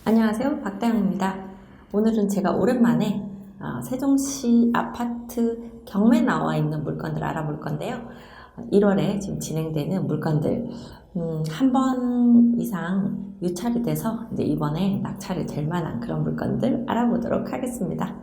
안녕하세요. 박다영입니다. 오늘은 제가 오랜만에 세종시 아파트 경매 나와 있는 물건들 알아볼 건데요. 1월에 지금 진행되는 물건들 한 번 이상 유찰이 돼서 이제 이번에 낙찰이 될 만한 그런 물건들 알아보도록 하겠습니다.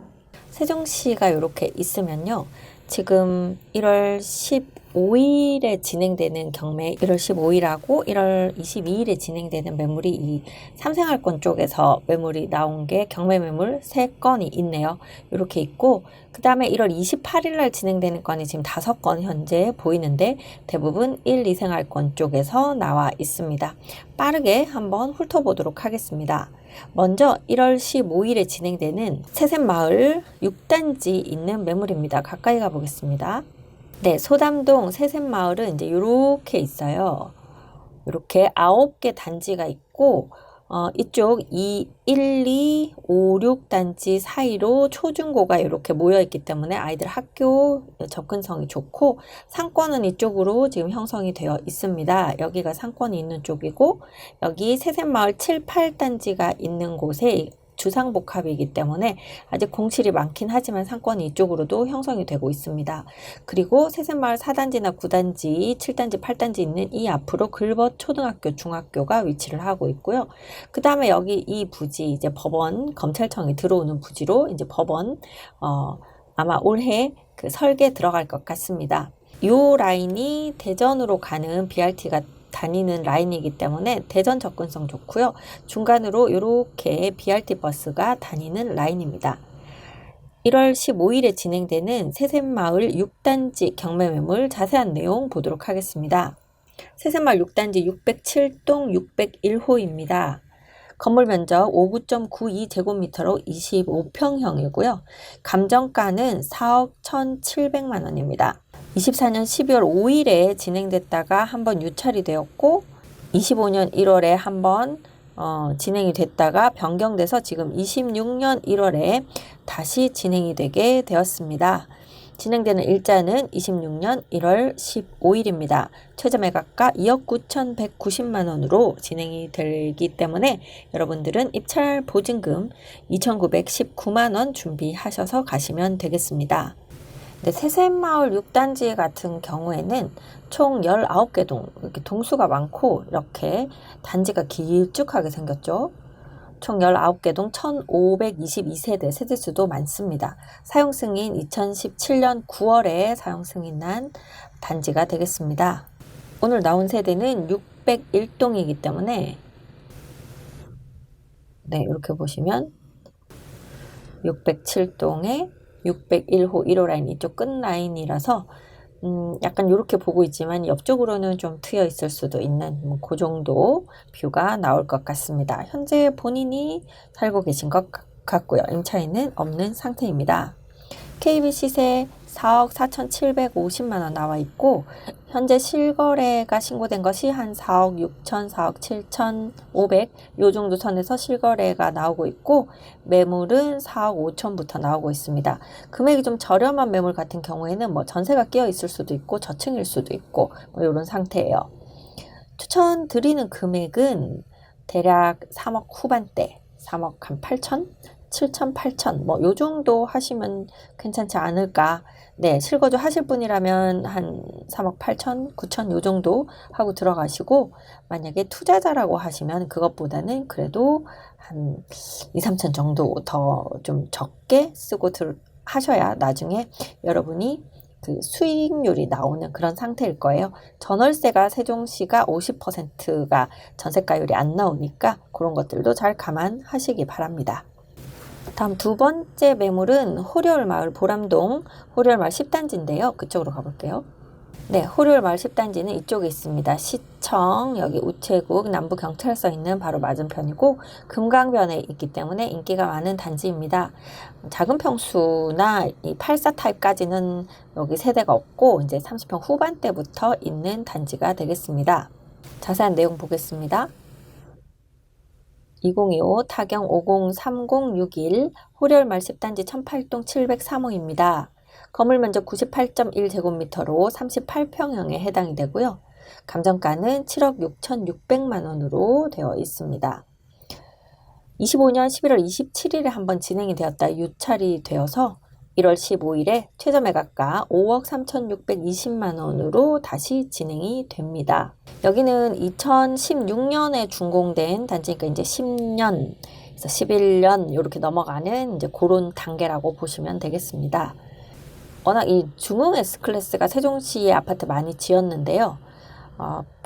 세종시가 이렇게 있으면요. 지금 1월 15일에 진행되는 경매 1월 15일하고 1월 22일에 진행되는 매물이 이 삼생활권 쪽에서 매물이 나온 게 경매 매물 3건이 있네요. 이렇게 있고 그 다음에 1월 28일 날 진행되는 건이 지금 5건 현재 보이는데 대부분 1, 2생활권 쪽에서 나와 있습니다. 빠르게 한번 훑어보도록 하겠습니다. 먼저 1월 15일에 진행되는 새샘마을 6단지 있는 매물입니다. 가까이 가보겠습니다. 네, 소담동 새샘마을은 이제 이렇게 있어요. 이렇게 9개 단지가 있고 이쪽 1, 2, 5, 6단지 사이로 초중고가 이렇게 모여 있기 때문에 아이들 학교 접근성이 좋고 상권은 이쪽으로 지금 형성이 되어 있습니다. 여기가 상권이 있는 쪽이고 여기 새샘마을 7, 8단지가 있는 곳에 주상복합이기 때문에 아직 공실이 많긴 하지만 상권이 이쪽으로도 형성이 되고 있습니다. 그리고 새샘마을 4단지나 9단지, 7단지, 8단지 있는 이 앞으로 글벗 초등학교, 중학교가 위치를 하고 있고요. 그 다음에 여기 이 부지 이제 법원, 검찰청이 들어오는 부지로 이제 법원 아마 올해 그 설계 들어갈 것 같습니다. 이 라인이 대전으로 가는 BRT가 다니는 라인이기 때문에 대전 접근성 좋고요. 중간으로 이렇게 BRT 버스가 다니는 라인입니다. 1월 15일에 진행되는 새샘마을 6단지 경매 매물 자세한 내용 보도록 하겠습니다. 새샘마을 6단지 607동 601호입니다. 건물 면적 59.92제곱미터로 25평형이고요. 감정가는 4억 1,700만 원입니다. 24년 12월 5일에 진행됐다가 한번 유찰이 되었고 25년 1월에 한번 진행이 됐다가 변경돼서 지금 26년 1월에 다시 진행이 되게 되었습니다. 진행되는 일자는 26년 1월 15일입니다. 최저 매각가 2억 9,190만 원으로 진행이 되기 때문에 여러분들은 입찰 보증금 2,919만 원 준비하셔서 가시면 되겠습니다. 네, 새샘마을 6단지 같은 경우에는 총 19개 동, 이렇게 동수가 많고 이렇게 단지가 길쭉하게 생겼죠. 총 19개 동 1522세대 세대수도 많습니다. 사용 승인 2017년 9월에 사용 승인 난 단지가 되겠습니다. 오늘 나온 세대는 601동이기 때문에 네, 이렇게 보시면 607동에 601호 1호 라인 이쪽 끝 라인이라서 약간 이렇게 보고 있지만 옆쪽으로는 좀 트여 있을 수도 있는 그 정도 뷰가 나올 것 같습니다. 현재 본인이 살고 계신 것 같고요. 임차인은 없는 상태입니다. KB 시세 4억 4,750만 원 나와 있고 현재 실거래가 신고된 것이 한 4억 6천, 4억 7,500 요 정도 선에서 실거래가 나오고 있고 매물은 4억 5천부터 나오고 있습니다. 금액이 좀 저렴한 매물 같은 경우에는 뭐 전세가 끼어 있을 수도 있고 저층일 수도 있고 뭐 이런 상태예요. 추천드리는 금액은 대략 3억 후반대, 3억 한 8천? 7천, 8천 뭐 요 정도 하시면 괜찮지 않을까. 네, 실거주 하실 분이라면 한 3억 8천, 9천 요 정도 하고 들어가시고 만약에 투자자라고 하시면 그것보다는 그래도 한 2, 3천 정도 더 좀 적게 쓰고 하셔야 나중에 여러분이 그 수익률이 나오는 그런 상태일 거예요. 전월세가 세종시가 50%가 전세가율이 안 나오니까 그런 것들도 잘 감안하시기 바랍니다. 다음 두 번째 매물은 호려울마을 보람동 호려울마을 10단지인데요. 그쪽으로 가볼게요. 네, 호려울마을 10단지는 이쪽에 있습니다. 시청, 여기 우체국, 남부경찰서 있는 바로 맞은편이고 금강변에 있기 때문에 인기가 많은 단지입니다. 작은 평수나 이 84 타입까지는 여기 세대가 없고 이제 30평 후반대부터 있는 단지가 되겠습니다. 자세한 내용 보겠습니다. 2025 타경 503061 호려울마을 10단지 1008동 703호입니다. 건물 면적 98.1제곱미터로 38평형에 해당이 되고요. 감정가는 7억 6,600만 원으로 되어 있습니다. 25년 11월 27일에 한번 진행이 되었다 유찰이 되어서 1월 15일에 최저 매각가 5억 3,620만 원으로 다시 진행이 됩니다. 여기는 2016년에 준공된 단지니까 이제 10년, 11년 이렇게 넘어가는 이제 그런 단계라고 보시면 되겠습니다. 워낙 이 중흥 S클래스가 세종시에 아파트 많이 지었는데요.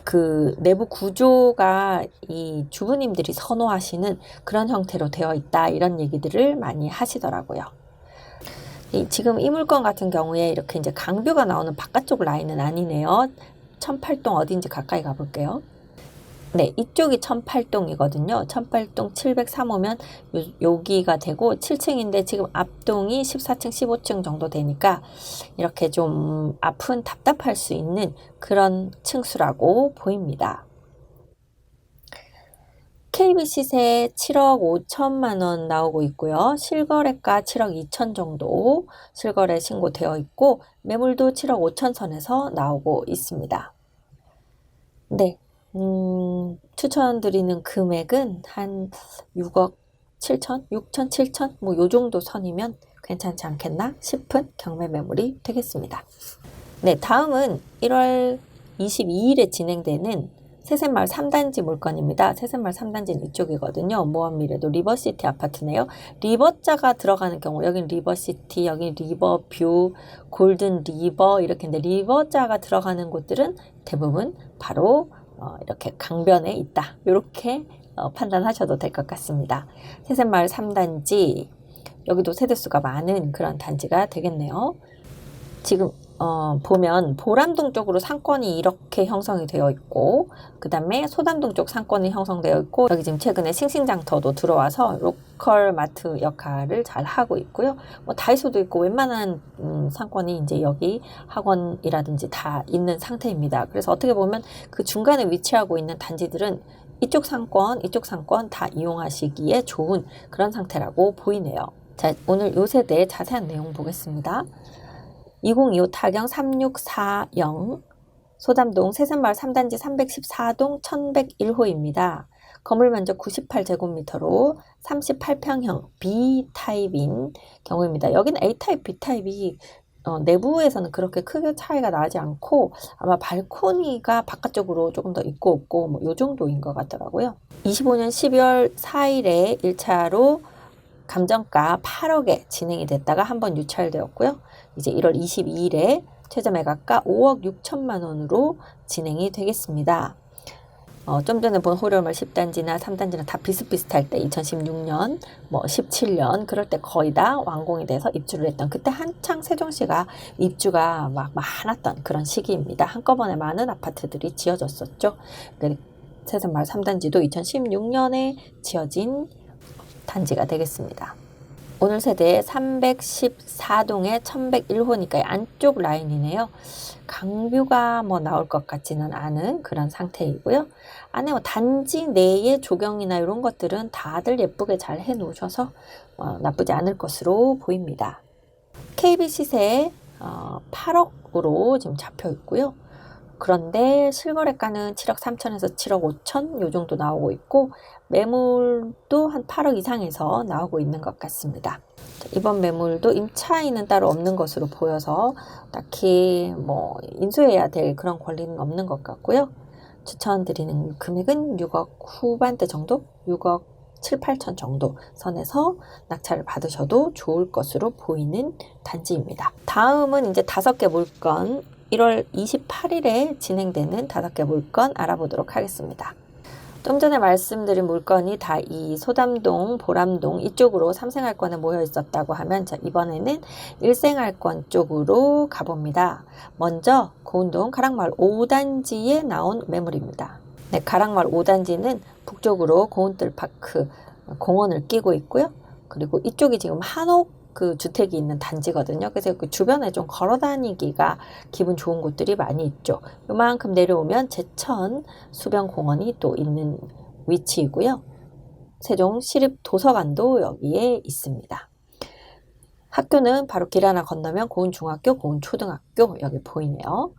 그 내부 구조가 이 주부님들이 선호하시는 그런 형태로 되어 있다 이런 얘기들을 많이 하시더라고요. 지금 이 물건 같은 경우에 이렇게 이제 강뷰가 나오는 바깥쪽 라인은 아니네요. 1008동 어딘지 가까이 가볼게요. 네, 이쪽이 1008동이거든요. 1008동 703호면 여기가 되고 7층인데 지금 앞동이 14층, 15층 정도 되니까 이렇게 좀 앞은 답답할 수 있는 그런 층수라고 보입니다. KB 시세 7억 5천만 원 나오고 있고요. 실거래가 7억 2천 정도 실거래 신고되어 있고 매물도 7억 5천 선에서 나오고 있습니다. 네, 추천드리는 금액은 한 6억 7천, 6천, 7천 뭐 요 정도 선이면 괜찮지 않겠나 싶은 경매 매물이 되겠습니다. 네, 다음은 1월 22일에 진행되는 세샘마을 3단지 물건입니다. 세샘마을 3단지는 이쪽이거든요. 모험미래도 리버시티 아파트네요. 리버자가 들어가는 경우 여긴 리버시티, 여긴 리버뷰, 골든 리버 이렇게 있는데 리버자가 들어가는 곳들은 대부분 바로 이렇게 강변에 있다. 이렇게 판단하셔도 될 것 같습니다. 세샘마을 3단지 여기도 세대수가 많은 그런 단지가 되겠네요. 지금 보면 보람동 쪽으로 상권이 이렇게 형성이 되어 있고 그 다음에 소담동 쪽 상권이 형성되어 있고 여기 지금 최근에 싱싱장터도 들어와서 로컬 마트 역할을 잘 하고 있고요. 뭐 다이소도 있고 웬만한 상권이 이제 여기 학원이라든지 다 있는 상태입니다. 그래서 어떻게 보면 그 중간에 위치하고 있는 단지들은 이쪽 상권 다 이용하시기에 좋은 그런 상태라고 보이네요. 자, 오늘 요 세대의 자세한 내용 보겠습니다. 2025 타경 3640 소담동 세샘마을 3단지 314동 1101호입니다. 건물 면적 98제곱미터로 38평형 B타입인 경우입니다. 여기는 A타입, B타입이 내부에서는 그렇게 크게 차이가 나지 않고 아마 발코니가 바깥쪽으로 조금 더 있고 없고 뭐 요 정도인 것 같더라고요. 25년 12월 4일에 1차로 감정가 8억에 진행이 됐다가 한번 유찰되었고요. 이제 1월 22일에 최저 매각가 5억 6천만 원으로 진행이 되겠습니다. 좀 전에 본 호렴을 10단지나 3단지나 다 비슷비슷할 때 2016년, 뭐 17년 그럴 때 거의 다 완공이 돼서 입주를 했던 그때 한창 세종시가 입주가 막 많았던 그런 시기입니다. 한꺼번에 많은 아파트들이 지어졌었죠. 세샘마을 3단지도 2016년에 지어진 단지가 되겠습니다. 오늘 세대 314동에 1101호니까 안쪽 라인이네요. 강뷰가 뭐 나올 것 같지는 않은 그런 상태이고요. 안에 뭐 단지 내의 조경이나 이런 것들은 다들 예쁘게 잘 해 놓으셔서 나쁘지 않을 것으로 보입니다. KB 시세 8억으로 지금 잡혀 있고요. 그런데 실거래가는 7억 3천에서 7억 5천 요 정도 나오고 있고 매물도 한 8억 이상에서 나오고 있는 것 같습니다. 이번 매물도 임차인은 따로 없는 것으로 보여서 딱히 뭐 인수해야 될 그런 권리는 없는 것 같고요. 추천드리는 금액은 6억 후반대 정도? 6억 7, 8천 정도 선에서 낙찰을 받으셔도 좋을 것으로 보이는 단지입니다. 다음은 이제 5개 물건 1월 28일에 진행되는 5개 물건 알아보도록 하겠습니다. 좀 전에 말씀드린 물건이 다 이 소담동, 보람동 이쪽으로 3생활권에 모여 있었다고 하면 이번에는 1생활권 쪽으로 가봅니다. 먼저 고운동 가락마을 5단지에 나온 매물입니다. 네, 가락마을 5단지는 북쪽으로 고운뜰파크 공원을 끼고 있고요. 그리고 이쪽이 지금 한옥 그 주택이 있는 단지거든요. 그래서 그 주변에 좀 걸어 다니기가 기분 좋은 곳들이 많이 있죠. 요만큼 내려오면 제천 수변공원이 또 있는 위치이고요. 세종 시립도서관도 여기에 있습니다. 학교는 바로 길 하나 건너면 고운중학교, 고운초등학교 여기 보이네요.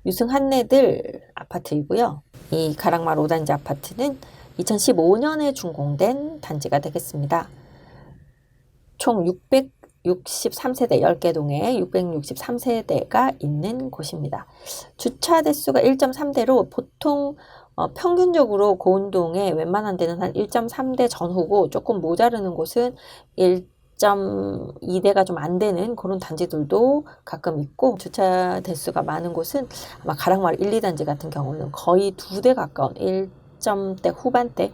유승 한내들 아파트이고요. 이 가락마을 5단지 아파트는 2015년에 준공된 단지가 되겠습니다. 총 663세대 10개 동에 663세대가 있는 곳입니다. 주차 대수가 1.3대로 보통 평균적으로 고운동에 웬만한 데는 한 1.3대 전후고 조금 모자르는 곳은 1.2대가 좀 안 되는 그런 단지들도 가끔 있고, 주차 대수가 많은 곳은 아마 가락마을 1, 2단지 같은 경우는 거의 2대 가까운 1점대 후반대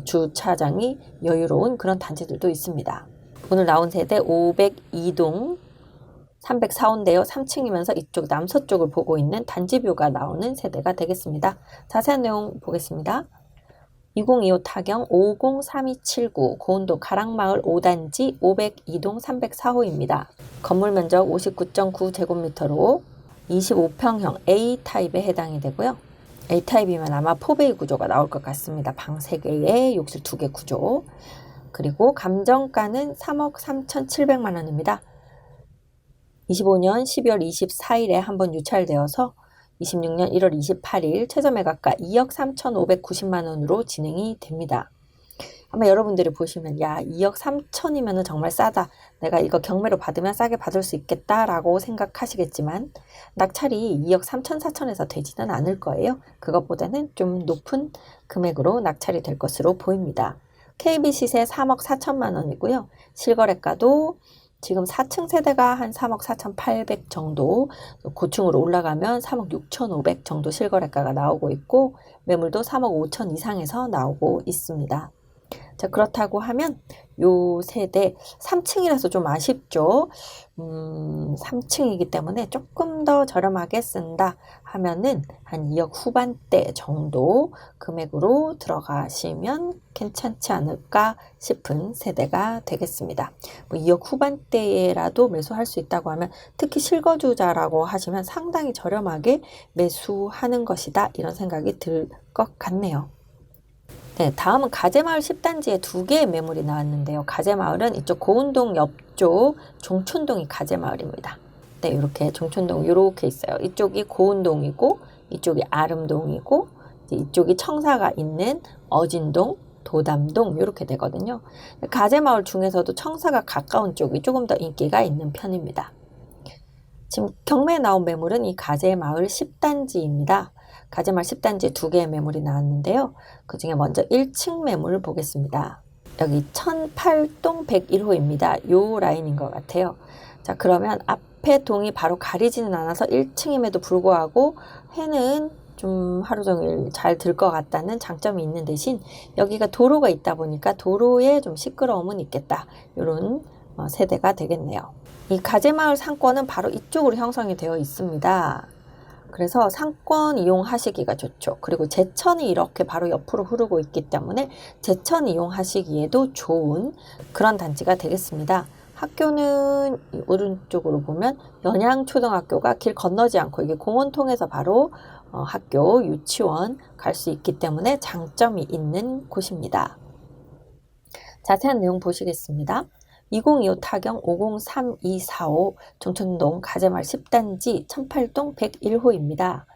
주차장이 여유로운 그런 단지들도 있습니다. 오늘 나온 세대 502동 304호인데요. 3층이면서 이쪽 남서쪽을 보고 있는 단지뷰가 나오는 세대가 되겠습니다. 자세한 내용 보겠습니다. 2025 타경 503279 고운동 가락마을 5단지 502동 304호입니다. 건물 면적 59.9제곱미터로 25평형 A타입에 해당이 되고요. A타입이면 아마 포베이 구조가 나올 것 같습니다. 방 3개에 욕실 2개 구조. 그리고 감정가는 3억 3,700만 원입니다. 25년 12월 24일에 한번 유찰되어서 26년 1월 28일 최저 매각가 2억 3,590만 원으로 진행이 됩니다. 아마 여러분들이 보시면 야 2억 3천이면 정말 싸다. 내가 이거 경매로 받으면 싸게 받을 수 있겠다라고 생각하시겠지만 낙찰이 2억 3천 4천에서 되지는 않을 거예요. 그것보다는 좀 높은 금액으로 낙찰이 될 것으로 보입니다. KB 시세 3억 4천만 원이고요. 실거래가도 지금 4층 세대가 한 3억 4,800 정도, 고층으로 올라가면 3억 6,500 정도 실거래가가 나오고 있고 매물도 3억 5천 이상에서 나오고 있습니다. 자, 그렇다고 하면 요 세대 3층이라서 좀 아쉽죠. 3층이기 때문에 조금 더 저렴하게 쓴다 하면은 한 2억 후반대 정도 금액으로 들어가시면 괜찮지 않을까 싶은 세대가 되겠습니다. 뭐 2억 후반대라도 매수할 수 있다고 하면, 특히 실거주자라고 하시면 상당히 저렴하게 매수하는 것이다, 이런 생각이 들 것 같네요. 네, 다음은 가재마을 10단지에 2개의 매물이 나왔는데요. 가재마을은 이쪽 고운동 옆쪽 종촌동이 가재마을입니다. 네, 이렇게 종촌동 이렇게 있어요. 이쪽이 고운동이고 이쪽이 아름동이고 이쪽이 청사가 있는 어진동, 도담동 이렇게 되거든요. 가재마을 중에서도 청사가 가까운 쪽이 조금 더 인기가 있는 편입니다. 지금 경매에 나온 매물은 이 가재마을 10단지입니다. 가재마을 10단지에 2개의 매물이 나왔는데요. 그 중에 먼저 1층 매물을 보겠습니다. 여기 1008동 101호입니다. 요 라인인 것 같아요. 자, 그러면 앞에 동이 바로 가리지는 않아서 1층임에도 불구하고 해는 좀 하루 종일 잘 들 것 같다는 장점이 있는 대신 여기가 도로가 있다 보니까 도로에 좀 시끄러움은 있겠다, 이런 세대가 되겠네요. 이 가재마을 상권은 바로 이쪽으로 형성이 되어 있습니다. 그래서 상권 이용하시기가 좋죠. 그리고 제천이 이렇게 바로 옆으로 흐르고 있기 때문에 제천 이용하시기에도 좋은 그런 단지가 되겠습니다. 학교는 오른쪽으로 보면 연양초등학교가 길 건너지 않고 이게 공원 통해서 바로 학교, 유치원 갈 수 있기 때문에 장점이 있는 곳입니다. 자세한 내용 보시겠습니다. 2025 타경 503245 종촌동 가재마을 10단지 1008동 101호입니다.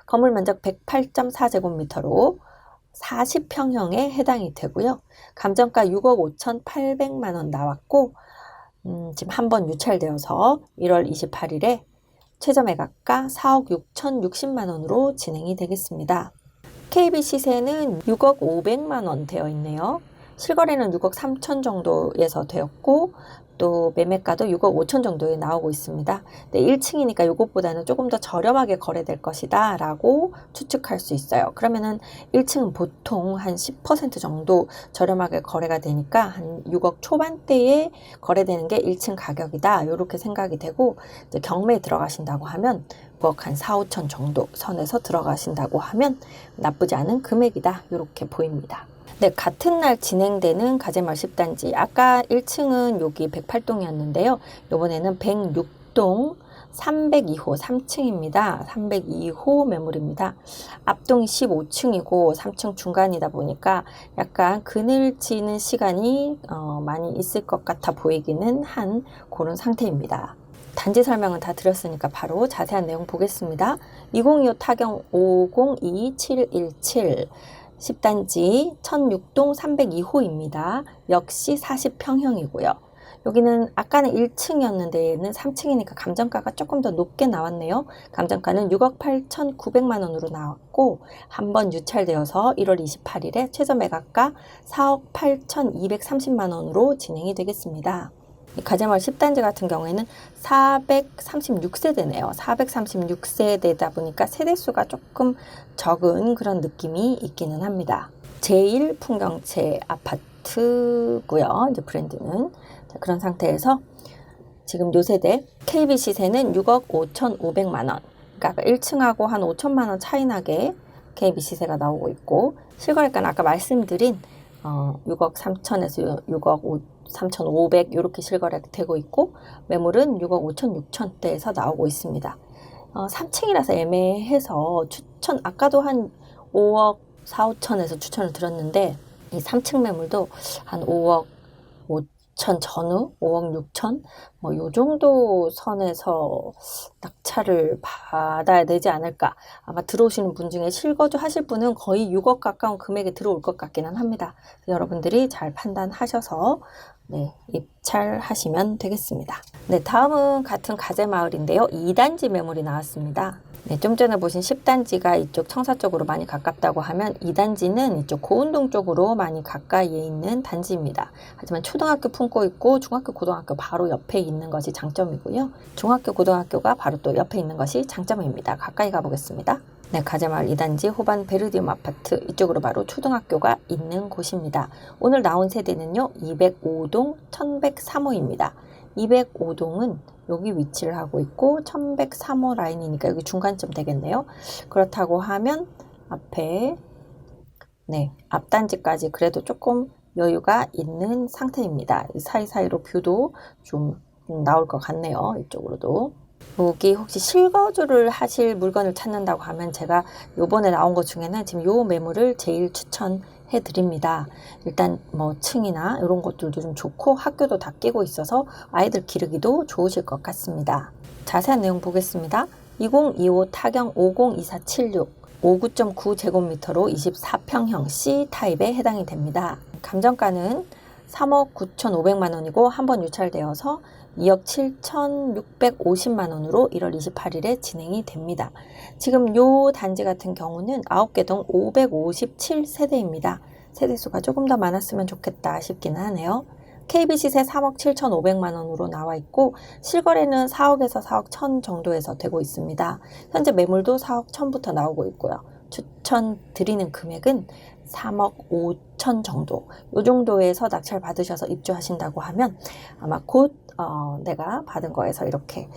건물 면적 108.4제곱미터로 40평형에 해당이 되고요. 감정가 6억 5,800만 원 나왔고 지금 한번 유찰되어서 1월 28일에 최저 매각가 4억 6,060만 원으로 진행이 되겠습니다. KB 시세는 6억 500만 원 되어 있네요. 실거래는 6억 3천 정도에서 되었고 또 매매가도 6억 5천 정도에 나오고 있습니다. 네, 1층이니까 이것보다는 조금 더 저렴하게 거래될 것이다 라고 추측할 수 있어요. 그러면은 1층은 보통 한 10% 정도 저렴하게 거래가 되니까 한 6억 초반대에 거래되는 게 1층 가격이다, 이렇게 생각이 되고, 이제 경매에 들어가신다고 하면 6억 한 4, 5천 정도 선에서 들어가신다고 하면 나쁘지 않은 금액이다, 이렇게 보입니다. 네, 같은 날 진행되는 가재마을 10단지, 아까 1층은 여기 108동이었는데요. 이번에는 106동 302호 3층입니다. 302호 매물입니다. 앞동이 15층이고 3층 중간이다 보니까 약간 그늘지는 시간이 많이 있을 것 같아 보이기는 한 그런 상태입니다. 단지 설명은 다 드렸으니까 바로 자세한 내용 보겠습니다. 2025 타경 502717 10단지 1006동 302호입니다. 역시 40평형이고요. 여기는 아까는 1층이었는데 얘는 3층이니까 감정가가 조금 더 높게 나왔네요. 감정가는 6억 8,900만 원으로 나왔고 한 번 유찰되어서 1월 28일에 최저 매각가 4억 8,230만 원으로 진행이 되겠습니다. 이 가재마을 10단지 같은 경우에는 436세대네요. 436세대다 보니까 세대수가 조금 적은 그런 느낌이 있기는 합니다. 제1풍경채 아파트고요. 이제 브랜드는 자, 그런 상태에서 지금 요 세대 KB 시세는 6억 5,500만 원. 그러니까 1층하고 한 5천만 원 차이 나게 KB 시세가 나오고 있고 실거래가는 아까 말씀드린 6억 3천에서 6억 3,500 이렇게 실거래가 되고 있고 매물은 6억 5천 6천대에서 나오고 있습니다. 3층이라서 애매해서 추천 아까도 한 5억 4, 5천에서 추천을 드렸는데 이 3층 매물도 한 5억 5천 전후 5억 6천 뭐 요 정도 선에서 낙찰을 받아야 되지 않을까. 아마 들어오시는 분 중에 실거주 하실 분은 거의 6억 가까운 금액에 들어올 것 같기는 합니다. 여러분들이 잘 판단하셔서 입찰하시면 되겠습니다. 네, 다음은 같은 가재마을인데요. 2단지 매물이 나왔습니다. 네, 좀 전에 보신 10단지가 이쪽 청사 쪽으로 많이 가깝다고 하면 2단지는 이쪽 고운동 쪽으로 많이 가까이에 있는 단지입니다. 하지만 초등학교 품고 있고 중학교, 고등학교 바로 옆에 있는 것이 장점이고요. 중학교, 고등학교가 바로 또 옆에 있는 것이 장점입니다. 가까이 가보겠습니다. 네, 가재마을 2단지 호반 베르디움 아파트 이쪽으로 바로 초등학교가 있는 곳입니다. 오늘 나온 세대는요. 205동 1103호입니다. 205동은 여기 위치를 하고 있고 1103호 라인이니까 여기 중간쯤 되겠네요. 그렇다고 하면 앞에 앞단지까지 그래도 조금 여유가 있는 상태입니다. 사이사이로 뷰도 좀 나올 것 같네요. 이쪽으로도. 여기 혹시 실거주를 하실 물건을 찾는다고 하면 제가 요번에 나온 것 중에는 지금 요 매물을 제일 추천해 드립니다. 일단 뭐 층이나 이런 것들도 좀 좋고 학교도 다 끼고 있어서 아이들 기르기도 좋으실 것 같습니다. 자세한 내용 보겠습니다. 2025 타경 502476 59.9제곱미터로 24평형 C타입에 해당이 됩니다. 감정가는 3억 9,500만 원이고 한 번 유찰되어서 2억 7,650만 원으로 1월 28일에 진행이 됩니다. 지금 요 단지 같은 경우는 9개동 557세대입니다. 세대수가 조금 더 많았으면 좋겠다 싶기는 하네요. KB 시세 3억 7,500만 원으로 나와 있고 실거래는 4억에서 4억 1천 정도에서 되고 있습니다. 현재 매물도 4억 1천부터 나오고 있고요. 추천드리는 금액은 3억 5천 정도 이 정도에서 낙찰 받으셔서 입주하신다고 하면 아마 곧 내가 받은 거에서 이렇게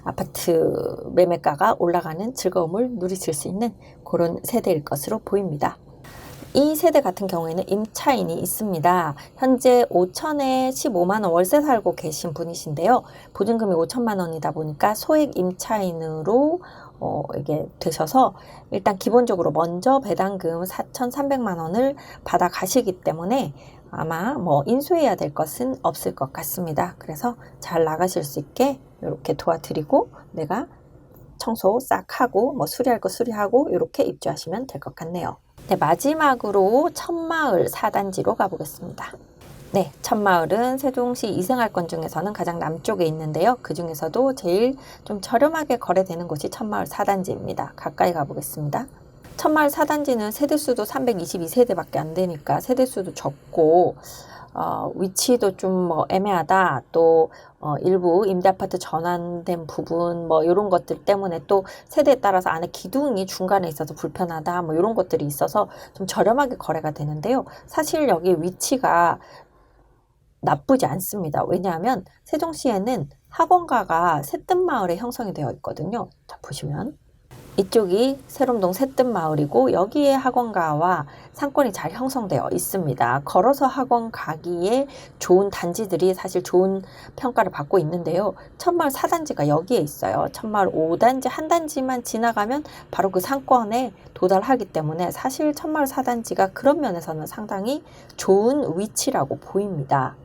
아파트 매매가가 올라가는 즐거움을 누리실 수 있는 그런 세대일 것으로 보입니다. 이 세대 같은 경우에는 임차인이 있습니다. 현재 5천에 15만 원 월세 살고 계신 분이신데요. 보증금이 5천만 원이다 보니까 소액 임차인으로 이게 되셔서 일단 기본적으로 먼저 배당금 4,300만 원을 받아 가시기 때문에 아마 뭐 인수해야 될 것은 없을 것 같습니다. 그래서 잘 나가실 수 있게 이렇게 도와드리고 내가 청소 싹 하고 뭐 수리할 거 수리하고 이렇게 입주하시면 될 것 같네요. 네, 마지막으로 천마을 4단지로 가보겠습니다. 네, 천마을은 세종시 이생활권 중에서는 가장 남쪽에 있는데요. 그 중에서도 제일 좀 저렴하게 거래되는 곳이 천마을 4단지입니다. 가까이 가보겠습니다. 천마을 4단지는 세대수도 322세대밖에 안 되니까 세대수도 적고 위치도 좀 뭐 애매하다. 또 일부 임대아파트 전환된 부분 뭐 이런 것들 때문에 또 세대에 따라서 안에 기둥이 중간에 있어서 불편하다. 뭐 이런 것들이 있어서 좀 저렴하게 거래가 되는데요. 사실 여기 위치가 나쁘지 않습니다. 왜냐하면 세종시에는 학원가가 새뜸마을에 형성이 되어 있거든요. 자, 보시면 이쪽이 새롬동 새뜸마을이고 여기에 학원가와 상권이 잘 형성되어 있습니다. 걸어서 학원 가기에 좋은 단지들이 사실 좋은 평가를 받고 있는데요. 천마을 4단지가 여기에 있어요. 천마을 5단지 한 단지만 지나가면 바로 그 상권에 도달하기 때문에 사실 천마을 4단지가 그런 면에서는 상당히 좋은 위치라고 보입니다.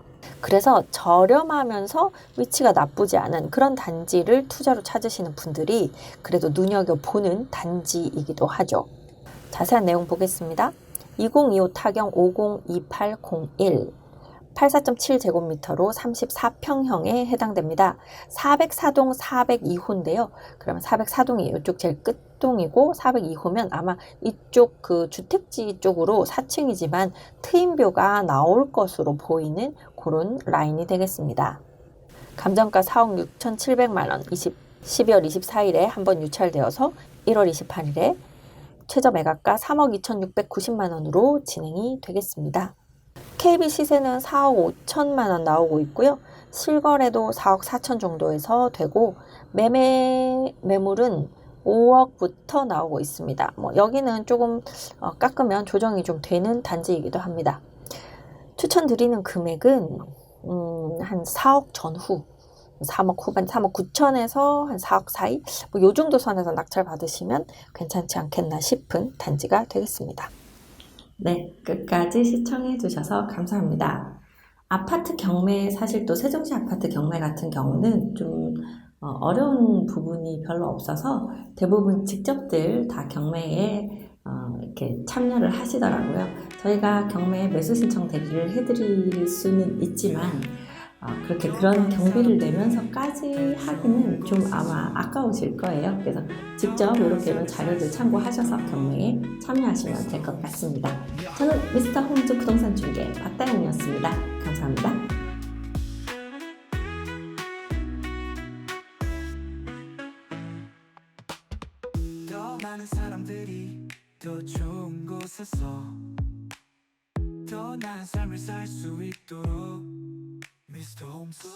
그래서 저렴하면서 위치가 나쁘지 않은 그런 단지를 투자로 찾으시는 분들이 그래도 눈여겨보는 단지이기도 하죠. 자세한 내용 보겠습니다. 2025 타경 502801 84.7제곱미터로 34평형에 해당됩니다. 404동 402호인데요. 그러면 404동이 이쪽 제일 끝동이고 402호면 아마 이쪽 그 주택지 쪽으로 4층이지만 트임뷰가 나올 것으로 보이는 그런 라인이 되겠습니다. 감정가 4억 6,700만 원 12월 24일에 한번 유찰되어서 1월 28일에 최저 매각가 3억 2,690만 원으로 진행이 되겠습니다. KB 시세는 4억 5천만 원 나오고 있고요. 실거래도 4억 4천 정도에서 되고 매물은 5억부터 나오고 있습니다. 여기는 조금 깎으면 조정이 좀 되는 단지이기도 합니다. 추천드리는 금액은 한 4억 전후 3억 후반, 3억 9천에서 한 4억 사이 요 정도 선에서 낙찰 받으시면 괜찮지 않겠나 싶은 단지가 되겠습니다. 네, 끝까지 시청해 주셔서 감사합니다. 아파트 경매, 사실 또 세종시 아파트 경매 같은 경우는 좀 어려운 부분이 별로 없어서 대부분 직접들 다 경매에 이렇게 참여를 하시더라고요. 저희가 경매 매수 신청 대리를 해드릴 수는 있지만 그렇게 그런 경비를 내면서까지 하기는 좀 아마 아까우실 거예요. 그래서 직접 이런 자료들 참고하셔서 경매에 참여하시면 될 것 같습니다. 저는 미스터 홈즈 부동산 중개 박다영이었습니다. 감사합니다. 더 많은 사람들이 더 좋은 곳에서 더 나은 삶을 살 수 있도록 Mr. Homes